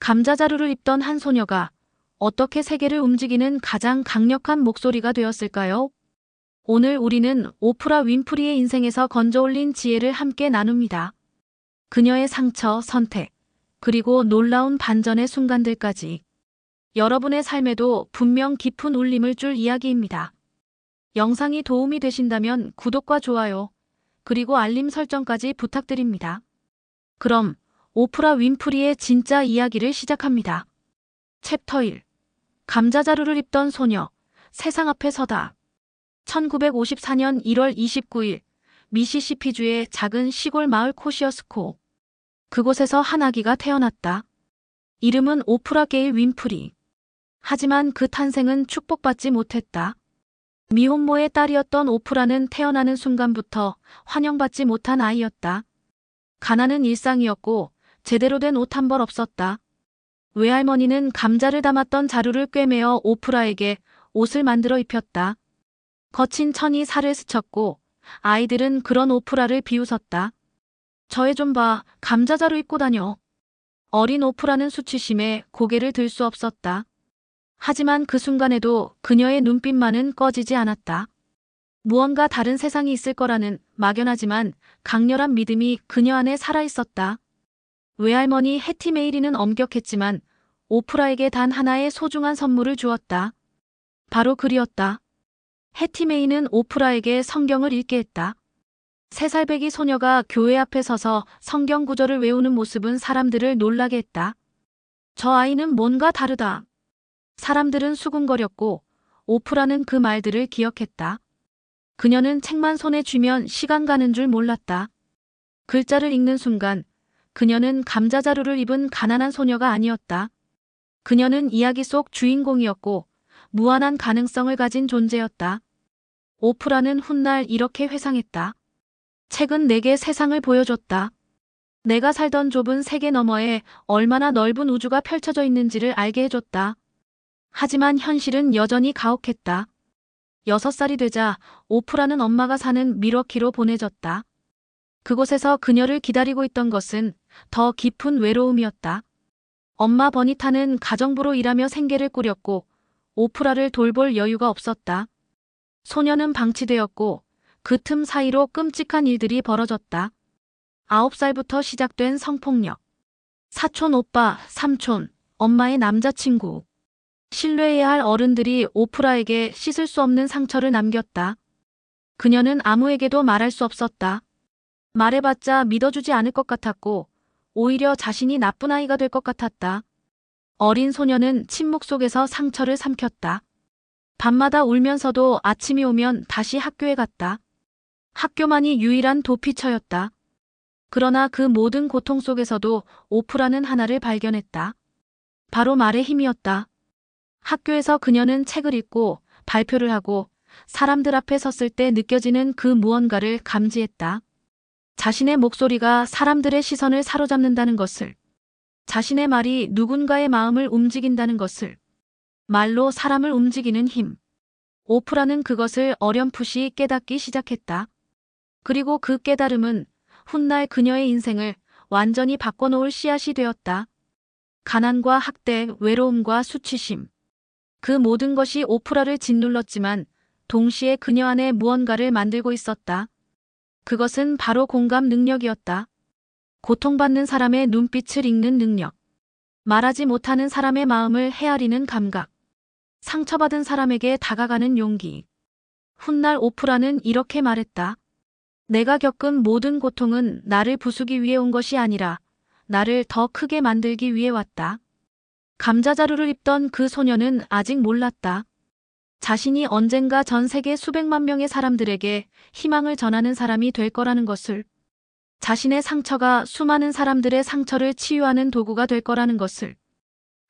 감자자루를 입던 한 소녀가 어떻게 세계를 움직이는 가장 강력한 목소리가 되었을까요? 오늘 우리는 오프라 윈프리의 인생에서 건져올린 지혜를 함께 나눕니다. 그녀의 상처, 선택, 그리고 놀라운 반전의 순간들까지. 여러분의 삶에도 분명 깊은 울림을 줄 이야기입니다. 영상이 도움이 되신다면 구독과 좋아요, 그리고 알림 설정까지 부탁드립니다. 그럼 오프라 윈프리의 진짜 이야기를 시작합니다. 챕터 1. 감자자루를 입던 소녀, 세상 앞에 서다. 1954년 1월 29일, 미시시피주의 작은 시골 마을 코시어스코. 그곳에서 한 아기가 태어났다. 이름은 오프라 게일 윈프리. 하지만 그 탄생은 축복받지 못했다. 미혼모의 딸이었던 오프라는 태어나는 순간부터 환영받지 못한 아이였다. 가난은 일상이었고 제대로 된 옷 한 벌 없었다. 외할머니는 감자를 담았던 자루를 꿰매어 오프라에게 옷을 만들어 입혔다. 거친 천이 살을 스쳤고 아이들은 그런 오프라를 비웃었다. 저 애 좀 봐, 감자자루 입고 다녀. 어린 오프라는 수치심에 고개를 들 수 없었다. 하지만 그 순간에도 그녀의 눈빛만은 꺼지지 않았다. 무언가 다른 세상이 있을 거라는 막연하지만 강렬한 믿음이 그녀 안에 살아있었다. 외할머니 해티 메이리는 엄격했지만 오프라에게 단 하나의 소중한 선물을 주었다. 바로 글이었다. 해티 메이는 오프라에게 성경을 읽게 했다. 3살배기 소녀가 교회 앞에 서서 성경 구절을 외우는 모습은 사람들을 놀라게 했다. 저 아이는 뭔가 다르다. 사람들은 수군거렸고 오프라는 그 말들을 기억했다. 그녀는 책만 손에 쥐면 시간 가는 줄 몰랐다. 글자를 읽는 순간 그녀는 감자자루를 입은 가난한 소녀가 아니었다. 그녀는 이야기 속 주인공이었고 무한한 가능성을 가진 존재였다. 오프라는 훗날 이렇게 회상했다. 책은 내게 세상을 보여줬다. 내가 살던 좁은 세계 너머에 얼마나 넓은 우주가 펼쳐져 있는지를 알게 해줬다. 하지만 현실은 여전히 가혹했다. 6살이 되자 오프라는 엄마가 사는 밀워키로 보내졌다. 그곳에서 그녀를 기다리고 있던 것은 더 깊은 외로움이었다. 엄마 버니타는 가정부로 일하며 생계를 꾸렸고 오프라를 돌볼 여유가 없었다. 소녀는 방치되었고 그 틈 사이로 끔찍한 일들이 벌어졌다. 9살부터 시작된 성폭력. 사촌 오빠, 삼촌, 엄마의 남자친구. 신뢰해야 할 어른들이 오프라에게 씻을 수 없는 상처를 남겼다. 그녀는 아무에게도 말할 수 없었다. 말해봤자 믿어주지 않을 것 같았고 오히려 자신이 나쁜 아이가 될 것 같았다. 어린 소녀는 침묵 속에서 상처를 삼켰다. 밤마다 울면서도 아침이 오면 다시 학교에 갔다. 학교만이 유일한 도피처였다. 그러나 그 모든 고통 속에서도 오프라는 하나를 발견했다. 바로 말의 힘이었다. 학교에서 그녀는 책을 읽고 발표를 하고 사람들 앞에 섰을 때 느껴지는 그 무언가를 감지했다. 자신의 목소리가 사람들의 시선을 사로잡는다는 것을, 자신의 말이 누군가의 마음을 움직인다는 것을, 말로 사람을 움직이는 힘. 오프라는 그것을 어렴풋이 깨닫기 시작했다. 그리고 그 깨달음은 훗날 그녀의 인생을 완전히 바꿔놓을 씨앗이 되었다. 가난과 학대, 외로움과 수치심. 그 모든 것이 오프라를 짓눌렀지만 동시에 그녀 안에 무언가를 만들고 있었다. 그것은 바로 공감 능력이었다. 고통받는 사람의 눈빛을 읽는 능력. 말하지 못하는 사람의 마음을 헤아리는 감각. 상처받은 사람에게 다가가는 용기. 훗날 오프라는 이렇게 말했다. 내가 겪은 모든 고통은 나를 부수기 위해 온 것이 아니라 나를 더 크게 만들기 위해 왔다. 감자자루를 입던 그 소녀는 아직 몰랐다. 자신이 언젠가 전 세계 수백만 명의 사람들에게 희망을 전하는 사람이 될 거라는 것을. 자신의 상처가 수많은 사람들의 상처를 치유하는 도구가 될 거라는 것을.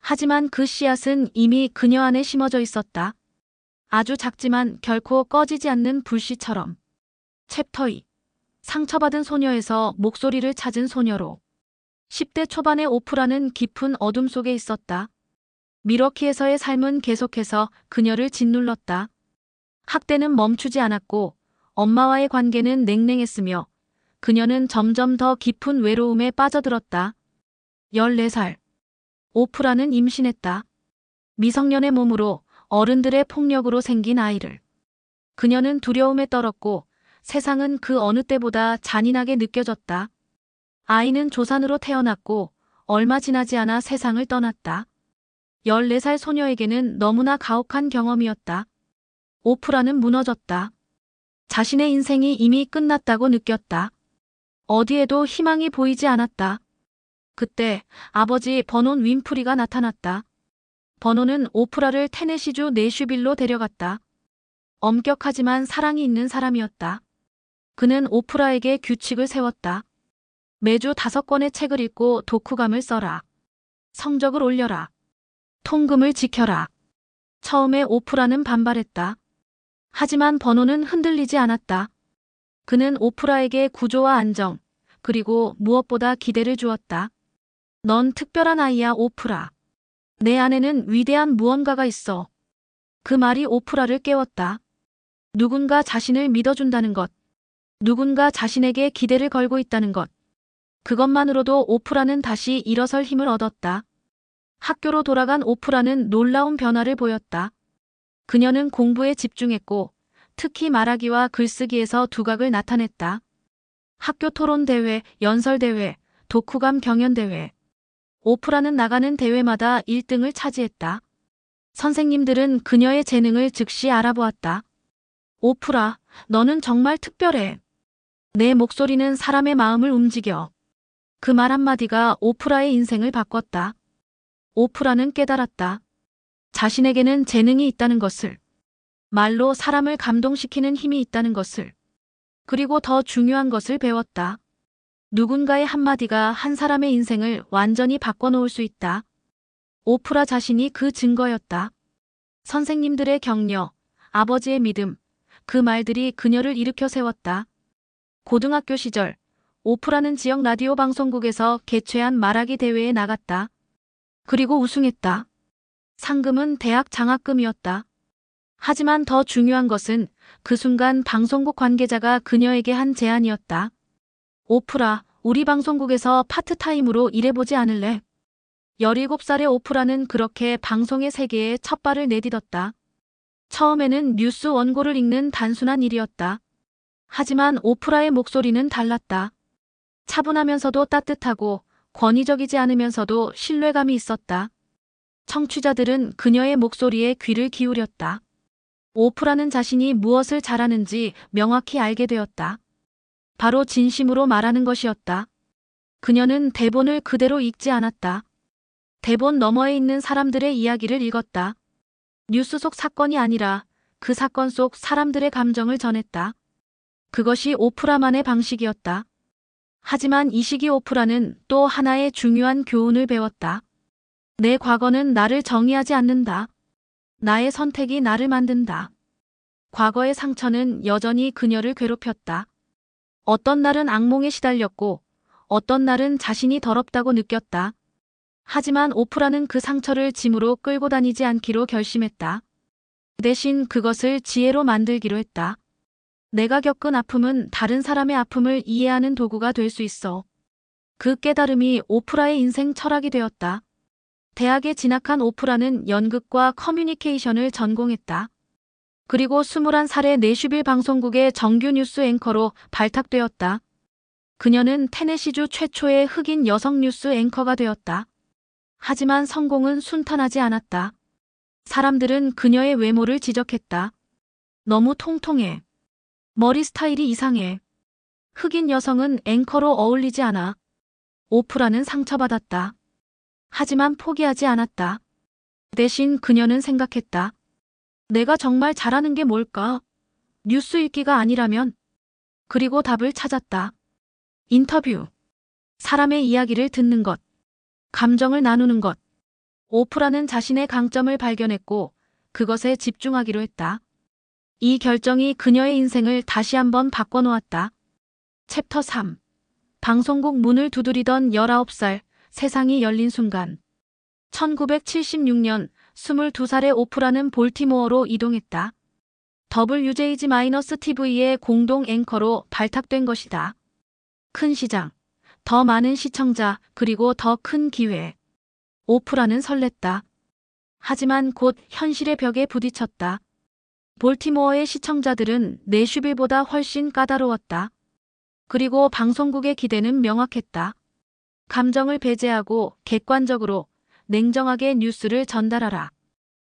하지만 그 씨앗은 이미 그녀 안에 심어져 있었다. 아주 작지만 결코 꺼지지 않는 불씨처럼. 챕터 2. 상처받은 소녀에서 목소리를 찾은 소녀로. 10대 초반의 오프라는 깊은 어둠 속에 있었다. 밀워키에서의 삶은 계속해서 그녀를 짓눌렀다. 학대는 멈추지 않았고 엄마와의 관계는 냉랭했으며 그녀는 점점 더 깊은 외로움에 빠져들었다. 14살. 오프라는 임신했다. 미성년의 몸으로 어른들의 폭력으로 생긴 아이를. 그녀는 두려움에 떨었고 세상은 그 어느 때보다 잔인하게 느껴졌다. 아이는 조산으로 태어났고 얼마 지나지 않아 세상을 떠났다. 14살 소녀에게는 너무나 가혹한 경험이었다. 오프라는 무너졌다. 자신의 인생이 이미 끝났다고 느꼈다. 어디에도 희망이 보이지 않았다. 그때 아버지 버논 윈프리가 나타났다. 버논은 오프라를 테네시주 내슈빌로 데려갔다. 엄격하지만 사랑이 있는 사람이었다. 그는 오프라에게 규칙을 세웠다. 매주 5권의 책을 읽고 독후감을 써라. 성적을 올려라. 통금을 지켜라. 처음에 오프라는 반발했다. 하지만 버논은 흔들리지 않았다. 그는 오프라에게 구조와 안정, 그리고 무엇보다 기대를 주었다. 넌 특별한 아이야, 오프라. 내 안에는 위대한 무언가가 있어. 그 말이 오프라를 깨웠다. 누군가 자신을 믿어준다는 것. 누군가 자신에게 기대를 걸고 있다는 것. 그것만으로도 오프라는 다시 일어설 힘을 얻었다. 학교로 돌아간 오프라는 놀라운 변화를 보였다. 그녀는 공부에 집중했고 특히 말하기와 글쓰기에서 두각을 나타냈다. 학교 토론 대회, 연설 대회, 독후감 경연 대회. 오프라는 나가는 대회마다 1등을 차지했다. 선생님들은 그녀의 재능을 즉시 알아보았다. 오프라, 너는 정말 특별해. 내 목소리는 사람의 마음을 움직여. 그 말 한마디가 오프라의 인생을 바꿨다. 오프라는 깨달았다. 자신에게는 재능이 있다는 것을. 말로 사람을 감동시키는 힘이 있다는 것을. 그리고 더 중요한 것을 배웠다. 누군가의 한마디가 한 사람의 인생을 완전히 바꿔놓을 수 있다. 오프라 자신이 그 증거였다. 선생님들의 격려, 아버지의 믿음, 그 말들이 그녀를 일으켜 세웠다. 고등학교 시절, 오프라는 지역 라디오 방송국에서 개최한 말하기 대회에 나갔다. 그리고 우승했다. 상금은 대학 장학금이었다. 하지만 더 중요한 것은 그 순간 방송국 관계자가 그녀에게 한 제안이었다. 오프라, 우리 방송국에서 파트타임으로 일해보지 않을래? 17살의 오프라는 그렇게 방송의 세계에 첫 발을 내딛었다. 처음에는 뉴스 원고를 읽는 단순한 일이었다. 하지만 오프라의 목소리는 달랐다. 차분하면서도 따뜻하고 권위적이지 않으면서도 신뢰감이 있었다. 청취자들은 그녀의 목소리에 귀를 기울였다. 오프라는 자신이 무엇을 잘하는지 명확히 알게 되었다. 바로 진심으로 말하는 것이었다. 그녀는 대본을 그대로 읽지 않았다. 대본 너머에 있는 사람들의 이야기를 읽었다. 뉴스 속 사건이 아니라 그 사건 속 사람들의 감정을 전했다. 그것이 오프라만의 방식이었다. 하지만 이 시기 오프라는 또 하나의 중요한 교훈을 배웠다. 내 과거는 나를 정의하지 않는다. 나의 선택이 나를 만든다. 과거의 상처는 여전히 그녀를 괴롭혔다. 어떤 날은 악몽에 시달렸고 어떤 날은 자신이 더럽다고 느꼈다. 하지만 오프라는 그 상처를 짐으로 끌고 다니지 않기로 결심했다. 대신 그것을 지혜로 만들기로 했다. 내가 겪은 아픔은 다른 사람의 아픔을 이해하는 도구가 될 수 있어. 그 깨달음이 오프라의 인생 철학이 되었다. 대학에 진학한 오프라는 연극과 커뮤니케이션을 전공했다. 그리고 21살에 내슈빌 방송국의 정규 뉴스 앵커로 발탁되었다. 그녀는 테네시주 최초의 흑인 여성 뉴스 앵커가 되었다. 하지만 성공은 순탄하지 않았다. 사람들은 그녀의 외모를 지적했다. 너무 통통해. 머리 스타일이 이상해. 흑인 여성은 앵커로 어울리지 않아. 오프라는 상처받았다. 하지만 포기하지 않았다. 대신 그녀는 생각했다. 내가 정말 잘하는 게 뭘까? 뉴스 읽기가 아니라면? 그리고 답을 찾았다. 인터뷰. 사람의 이야기를 듣는 것. 감정을 나누는 것. 오프라는 자신의 강점을 발견했고 그것에 집중하기로 했다. 이 결정이 그녀의 인생을 다시 한번 바꿔놓았다. 챕터 3. 방송국 문을 두드리던 19살, 세상이 열린 순간. 1976년 22살의 오프라는 볼티모어로 이동했다. WJG-TV의 공동 앵커로 발탁된 것이다. 큰 시장, 더 많은 시청자, 그리고 더 큰 기회. 오프라는 설렜다. 하지만 곧 현실의 벽에 부딪혔다. 볼티모어의 시청자들은 내슈빌보다 훨씬 까다로웠다. 그리고 방송국의 기대는 명확했다. 감정을 배제하고 객관적으로 냉정하게 뉴스를 전달하라.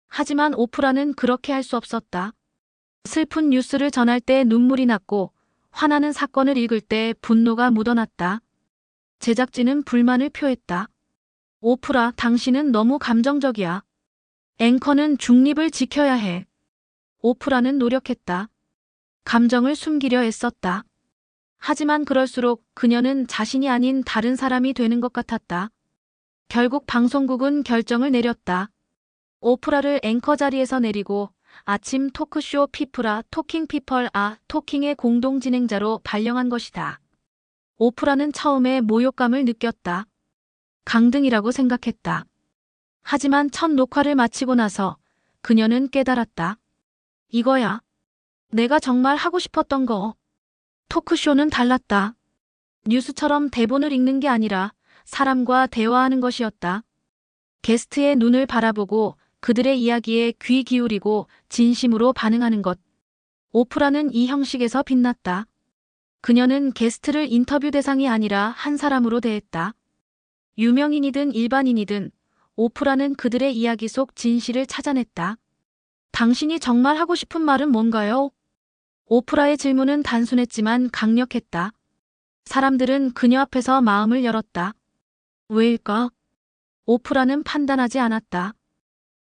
하지만 오프라는 그렇게 할 수 없었다. 슬픈 뉴스를 전할 때 눈물이 났고 화나는 사건을 읽을 때 분노가 묻어났다. 제작진은 불만을 표했다. 오프라, 당신은 너무 감정적이야. 앵커는 중립을 지켜야 해. 오프라는 노력했다. 감정을 숨기려 애썼다. 하지만 그럴수록 그녀는 자신이 아닌 다른 사람이 되는 것 같았다. 결국 방송국은 결정을 내렸다. 오프라를 앵커 자리에서 내리고 아침 토크쇼 피프라 토킹 피펄 토킹의 공동 진행자로 발령한 것이다. 오프라는 처음에 모욕감을 느꼈다. 강등이라고 생각했다. 하지만 첫 녹화를 마치고 나서 그녀는 깨달았다. 이거야. 내가 정말 하고 싶었던 거. 토크쇼는 달랐다. 뉴스처럼 대본을 읽는 게 아니라 사람과 대화하는 것이었다. 게스트의 눈을 바라보고 그들의 이야기에 귀 기울이고 진심으로 반응하는 것. 오프라는 이 형식에서 빛났다. 그녀는 게스트를 인터뷰 대상이 아니라 한 사람으로 대했다. 유명인이든 일반인이든 오프라는 그들의 이야기 속 진실을 찾아냈다. 당신이 정말 하고 싶은 말은 뭔가요? 오프라의 질문은 단순했지만 강력했다. 사람들은 그녀 앞에서 마음을 열었다. 왜일까? 오프라는 판단하지 않았다.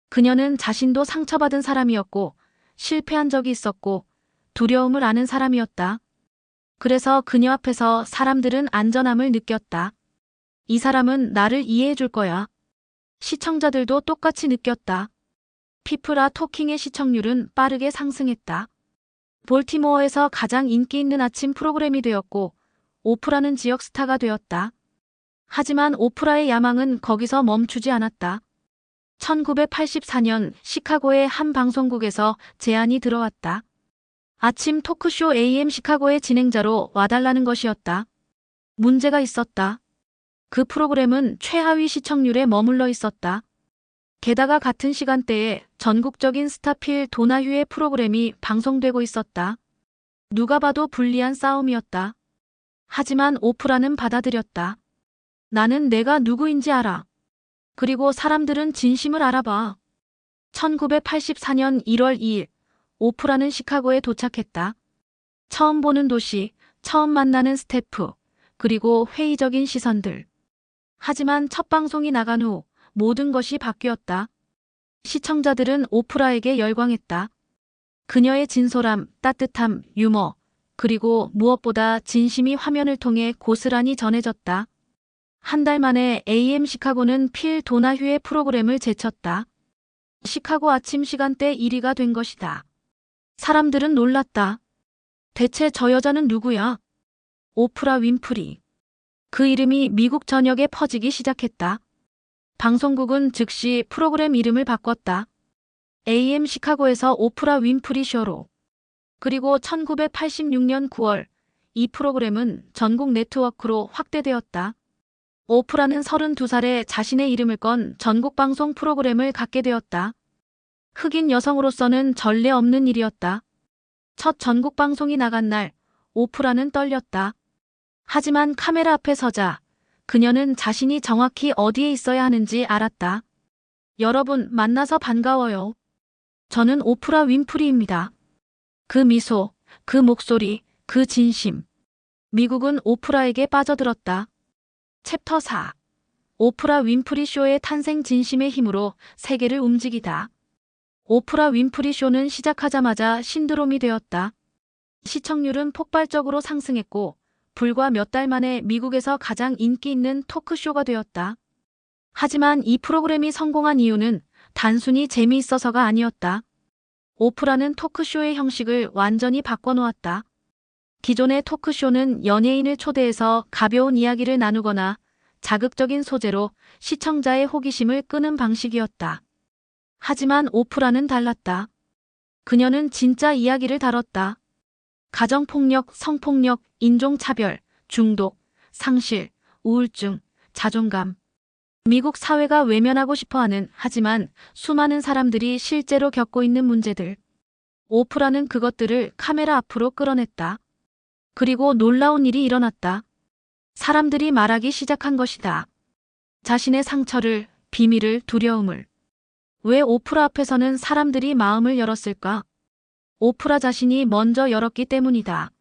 그녀는 자신도 상처받은 사람이었고 실패한 적이 있었고 두려움을 아는 사람이었다. 그래서 그녀 앞에서 사람들은 안전함을 느꼈다. 이 사람은 나를 이해해 줄 거야. 시청자들도 똑같이 느꼈다. 피프라 토킹의 시청률은 빠르게 상승했다. 볼티모어에서 가장 인기 있는 아침 프로그램이 되었고 오프라는 지역 스타가 되었다. 하지만 오프라의 야망은 거기서 멈추지 않았다. 1984년 시카고의 한 방송국에서 제안이 들어왔다. 아침 토크쇼 AM 시카고의 진행자로 와달라는 것이었다. 문제가 있었다. 그 프로그램은 최하위 시청률에 머물러 있었다. 게다가 같은 시간대에 전국적인 스타필 도나휴의 프로그램이 방송되고 있었다. 누가 봐도 불리한 싸움이었다. 하지만 오프라는 받아들였다. 나는 내가 누구인지 알아. 그리고 사람들은 진심을 알아봐. 1984년 1월 2일 오프라는 시카고에 도착했다. 처음 보는 도시, 처음 만나는 스태프, 그리고 회의적인 시선들. 하지만 첫 방송이 나간 후 모든 것이 바뀌었다. 시청자들은 오프라에게 열광했다. 그녀의 진솔함, 따뜻함, 유머, 그리고 무엇보다 진심이 화면을 통해 고스란히 전해졌다. 한 달 만에 AM 시카고는 필 도나휴의 프로그램을 제쳤다. 시카고 아침 시간대 1위가 된 것이다. 사람들은 놀랐다. 대체 저 여자는 누구야? 오프라 윈프리. 그 이름이 미국 전역에 퍼지기 시작했다. 방송국은 즉시 프로그램 이름을 바꿨다. AM 시카고에서 오프라 윈프리 쇼로. 그리고 1986년 9월 이 프로그램은 전국 네트워크로 확대되었다. 오프라는 32살에 자신의 이름을 건 전국 방송 프로그램을 갖게 되었다. 흑인 여성으로서는 전례 없는 일이었다. 첫 전국 방송이 나간 날 오프라는 떨렸다. 하지만 카메라 앞에 서자 그녀는 자신이 정확히 어디에 있어야 하는지 알았다. 여러분, 만나서 반가워요. 저는 오프라 윈프리입니다. 그 미소, 그 목소리, 그 진심. 미국은 오프라에게 빠져들었다. 챕터 4. 오프라 윈프리 쇼의 탄생 진심의 힘으로 세계를 움직이다. 오프라 윈프리 쇼는 시작하자마자 신드롬이 되었다. 시청률은 폭발적으로 상승했고 불과 몇 달 만에 미국에서 가장 인기 있는 토크쇼가 되었다. 하지만 이 프로그램이 성공한 이유는 단순히 재미있어서가 아니었다. 오프라는 토크쇼의 형식을 완전히 바꿔놓았다. 기존의 토크쇼는 연예인을 초대해서 가벼운 이야기를 나누거나 자극적인 소재로 시청자의 호기심을 끄는 방식이었다. 하지만 오프라는 달랐다. 그녀는 진짜 이야기를 다뤘다. 가정폭력, 성폭력, 인종차별, 중독, 상실, 우울증, 자존감. 미국 사회가 외면하고 싶어하는, 하지만 수많은 사람들이 실제로 겪고 있는 문제들. 오프라는 그것들을 카메라 앞으로 끌어냈다. 그리고 놀라운 일이 일어났다. 사람들이 말하기 시작한 것이다. 자신의 상처를, 비밀을, 두려움을. 왜 오프라 앞에서는 사람들이 마음을 열었을까? 오프라 자신이 먼저 열었기 때문이다.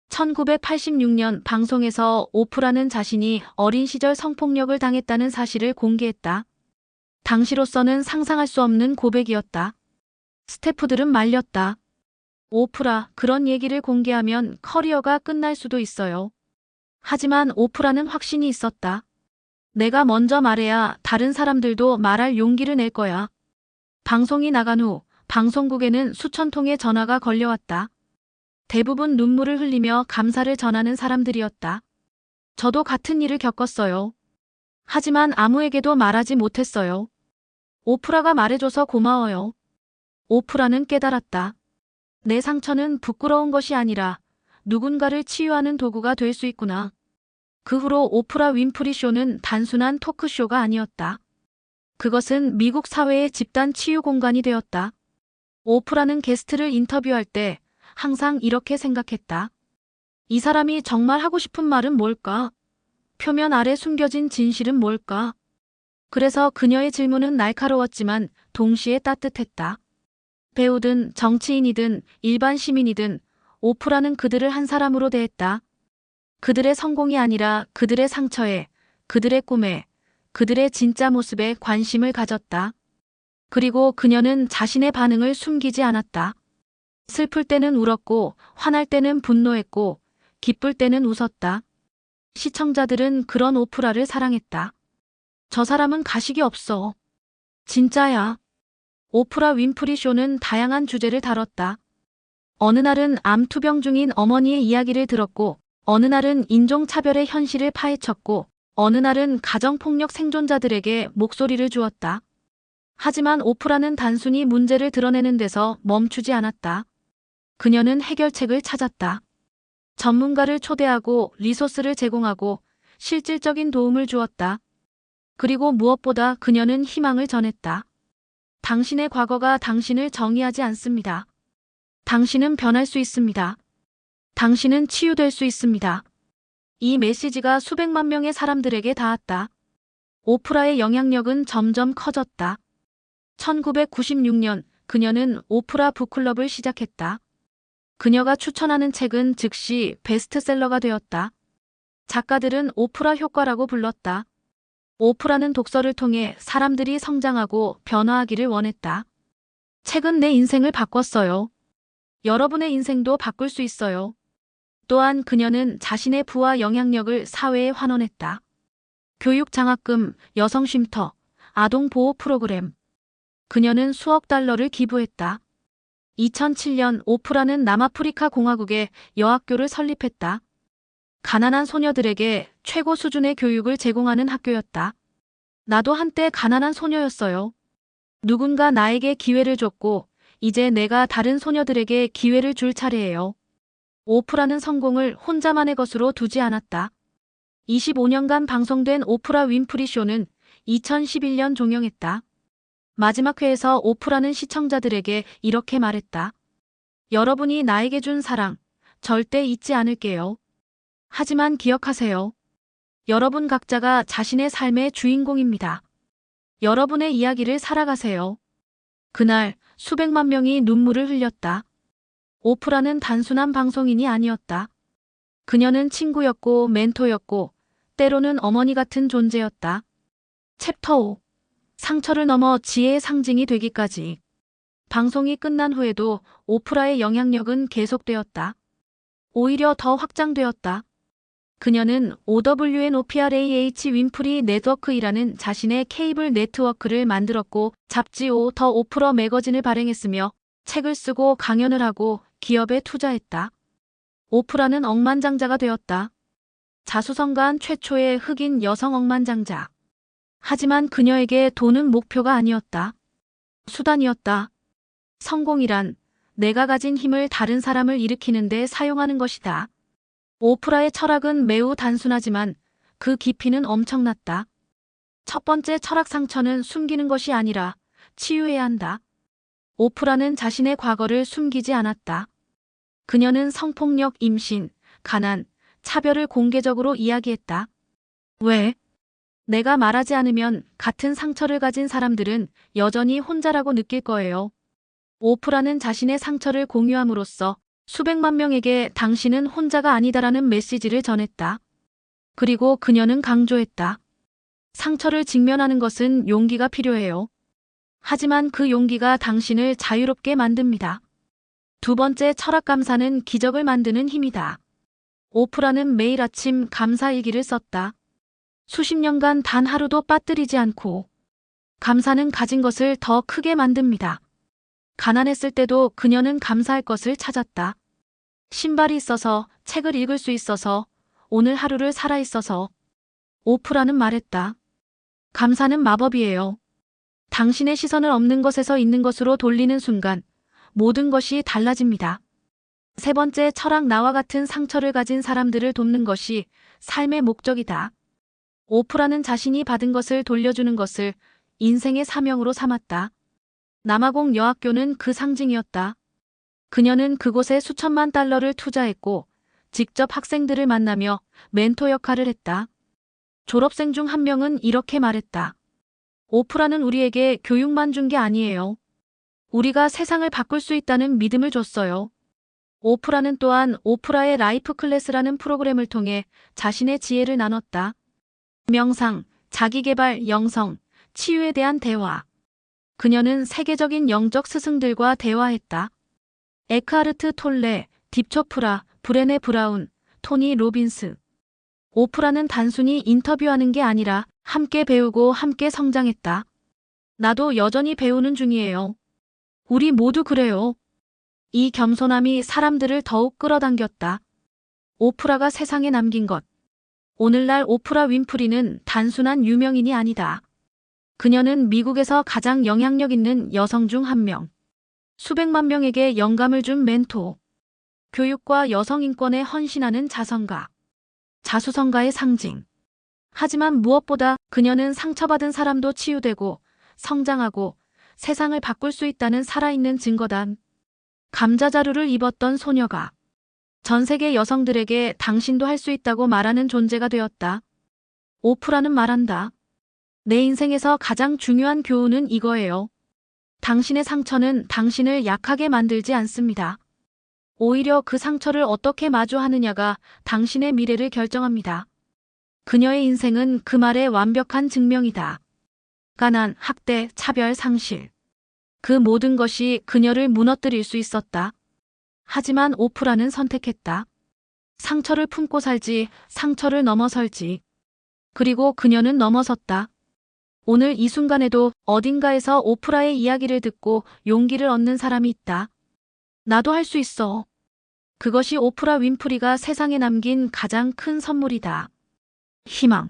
1986년 방송에서 오프라는 자신이 어린 시절 성폭력을 당했다는 사실을 공개했다. 당시로서는 상상할 수 없는 고백이었다. 스태프들은 말렸다. 오프라, 그런 얘기를 공개하면 커리어가 끝날 수도 있어요. 하지만 오프라는 확신이 있었다. 내가 먼저 말해야 다른 사람들도 말할 용기를 낼 거야. 방송이 나간 후 방송국에는 수천 통의 전화가 걸려왔다. 대부분 눈물을 흘리며 감사를 전하는 사람들이었다. 저도 같은 일을 겪었어요. 하지만 아무에게도 말하지 못했어요. 오프라가 말해줘서 고마워요. 오프라는 깨달았다. 내 상처는 부끄러운 것이 아니라 누군가를 치유하는 도구가 될 수 있구나. 그 후로 오프라 윈프리 쇼는 단순한 토크쇼가 아니었다. 그것은 미국 사회의 집단 치유 공간이 되었다. 오프라는 게스트를 인터뷰할 때 항상 이렇게 생각했다. 이 사람이 정말 하고 싶은 말은 뭘까? 표면 아래 숨겨진 진실은 뭘까? 그래서 그녀의 질문은 날카로웠지만 동시에 따뜻했다. 배우든 정치인이든 일반 시민이든 오프라는 그들을 한 사람으로 대했다. 그들의 성공이 아니라 그들의 상처에, 그들의 꿈에, 그들의 진짜 모습에 관심을 가졌다. 그리고 그녀는 자신의 반응을 숨기지 않았다. 슬플 때는 울었고, 화날 때는 분노했고, 기쁠 때는 웃었다. 시청자들은 그런 오프라를 사랑했다. 저 사람은 가식이 없어. 진짜야. 오프라 윈프리 쇼는 다양한 주제를 다뤘다. 어느 날은 암투병 중인 어머니의 이야기를 들었고, 어느 날은 인종차별의 현실을 파헤쳤고, 어느 날은 가정폭력 생존자들에게 목소리를 주었다. 하지만 오프라는 단순히 문제를 드러내는 데서 멈추지 않았다. 그녀는 해결책을 찾았다. 전문가를 초대하고 리소스를 제공하고 실질적인 도움을 주었다. 그리고 무엇보다 그녀는 희망을 전했다. 당신의 과거가 당신을 정의하지 않습니다. 당신은 변할 수 있습니다. 당신은 치유될 수 있습니다. 이 메시지가 수백만 명의 사람들에게 닿았다. 오프라의 영향력은 점점 커졌다. 1996년 그녀는 오프라 북클럽을 시작했다. 그녀가 추천하는 책은 즉시 베스트셀러가 되었다. 작가들은 오프라 효과라고 불렀다. 오프라는 독서를 통해 사람들이 성장하고 변화하기를 원했다. 책은 내 인생을 바꿨어요. 여러분의 인생도 바꿀 수 있어요. 또한 그녀는 자신의 부와 영향력을 사회에 환원했다. 교육 장학금, 여성 쉼터, 아동 보호 프로그램. 그녀는 수억 달러를 기부했다. 2007년 오프라는 남아프리카 공화국에 여학교를 설립했다. 가난한 소녀들에게 최고 수준의 교육을 제공하는 학교였다. 나도 한때 가난한 소녀였어요. 누군가 나에게 기회를 줬고 이제 내가 다른 소녀들에게 기회를 줄 차례예요. 오프라는 성공을 혼자만의 것으로 두지 않았다. 25년간 방송된 오프라 윈프리 쇼는 2011년 종영했다. 마지막 회에서 오프라는 시청자들에게 이렇게 말했다. 여러분이 나에게 준 사랑, 절대 잊지 않을게요. 하지만 기억하세요. 여러분 각자가 자신의 삶의 주인공입니다. 여러분의 이야기를 살아가세요. 그날 수백만 명이 눈물을 흘렸다. 오프라는 단순한 방송인이 아니었다. 그녀는 친구였고 멘토였고 때로는 어머니 같은 존재였다. 챕터 5. 상처를 넘어 지혜의 상징이 되기까지. 방송이 끝난 후에도 오프라의 영향력은 계속되었다. 오히려 더 확장되었다. 그녀는 OWNOPRAH 윈프리 네트워크이라는 자신의 케이블 네트워크를 만들었고 잡지 더 오프라 매거진을 발행했으며 책을 쓰고 강연을 하고 기업에 투자했다. 오프라는 억만장자가 되었다. 자수성가한 최초의 흑인 여성 억만장자. 하지만 그녀에게 돈은 목표가 아니었다. 수단이었다. 성공이란 내가 가진 힘을 다른 사람을 일으키는 데 사용하는 것이다. 오프라의 철학은 매우 단순하지만 그 깊이는 엄청났다. 첫 번째 철학 상처는 숨기는 것이 아니라 치유해야 한다. 오프라는 자신의 과거를 숨기지 않았다. 그녀는 성폭력, 임신, 가난, 차별을 공개적으로 이야기했다. 왜? 내가 말하지 않으면 같은 상처를 가진 사람들은 여전히 혼자라고 느낄 거예요. 오프라는 자신의 상처를 공유함으로써 수백만 명에게 당신은 혼자가 아니다라는 메시지를 전했다. 그리고 그녀는 강조했다. 상처를 직면하는 것은 용기가 필요해요. 하지만 그 용기가 당신을 자유롭게 만듭니다. 두 번째 철학 감사는 기적을 만드는 힘이다. 오프라는 매일 아침 감사일기를 썼다. 수십 년간 단 하루도 빠뜨리지 않고. 감사는 가진 것을 더 크게 만듭니다. 가난했을 때도 그녀는 감사할 것을 찾았다. 신발이 있어서, 책을 읽을 수 있어서, 오늘 하루를 살아 있어서. 오프라는 말했다. 감사는 마법이에요. 당신의 시선을 없는 것에서 있는 것으로 돌리는 순간 모든 것이 달라집니다. 세 번째 철학 나와 같은 상처를 가진 사람들을 돕는 것이 삶의 목적이다. 오프라는 자신이 받은 것을 돌려주는 것을 인생의 사명으로 삼았다. 남아공 여학교는 그 상징이었다. 그녀는 그곳에 수천만 달러를 투자했고 직접 학생들을 만나며 멘토 역할을 했다. 졸업생 중 한 명은 이렇게 말했다. 오프라는 우리에게 교육만 준 게 아니에요. 우리가 세상을 바꿀 수 있다는 믿음을 줬어요. 오프라는 또한 오프라의 라이프 클래스라는 프로그램을 통해 자신의 지혜를 나눴다. 명상, 자기계발, 영성, 치유에 대한 대화. 그녀는 세계적인 영적 스승들과 대화했다. 에크하르트 톨레, 딥초프라, 브레네 브라운, 토니 로빈스. 오프라는 단순히 인터뷰하는 게 아니라 함께 배우고 함께 성장했다. 나도 여전히 배우는 중이에요. 우리 모두 그래요. 이 겸손함이 사람들을 더욱 끌어당겼다. 오프라가 세상에 남긴 것. 오늘날 오프라 윈프리는 단순한 유명인이 아니다. 그녀는 미국에서 가장 영향력 있는 여성 중 한 명. 수백만 명에게 영감을 준 멘토. 교육과 여성 인권에 헌신하는 자선가. 자수성가의 상징. 하지만 무엇보다 그녀는 상처받은 사람도 치유되고 성장하고 세상을 바꿀 수 있다는 살아있는 증거다. 감자자루를 입었던 소녀가 전 세계 여성들에게 당신도 할 수 있다고 말하는 존재가 되었다. 오프라는 말한다. 내 인생에서 가장 중요한 교훈은 이거예요. 당신의 상처는 당신을 약하게 만들지 않습니다. 오히려 그 상처를 어떻게 마주하느냐가 당신의 미래를 결정합니다. 그녀의 인생은 그 말의 완벽한 증명이다. 가난, 학대, 차별, 상실. 그 모든 것이 그녀를 무너뜨릴 수 있었다. 하지만 오프라는 선택했다. 상처를 품고 살지, 상처를 넘어설지. 그리고 그녀는 넘어섰다. 오늘 이 순간에도 어딘가에서 오프라의 이야기를 듣고 용기를 얻는 사람이 있다. 나도 할 수 있어. 그것이 오프라 윈프리가 세상에 남긴 가장 큰 선물이다. 희망.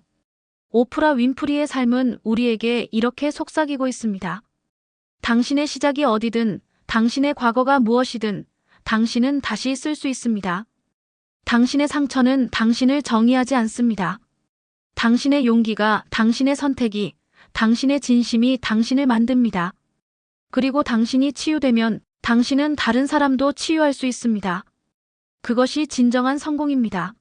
오프라 윈프리의 삶은 우리에게 이렇게 속삭이고 있습니다. 당신의 시작이 어디든, 당신의 과거가 무엇이든, 당신은 다시 쓸 수 있습니다. 당신의 상처는 당신을 정의하지 않습니다. 당신의 용기가, 당신의 선택이, 당신의 진심이 당신을 만듭니다. 그리고 당신이 치유되면 당신은 다른 사람도 치유할 수 있습니다. 그것이 진정한 성공입니다.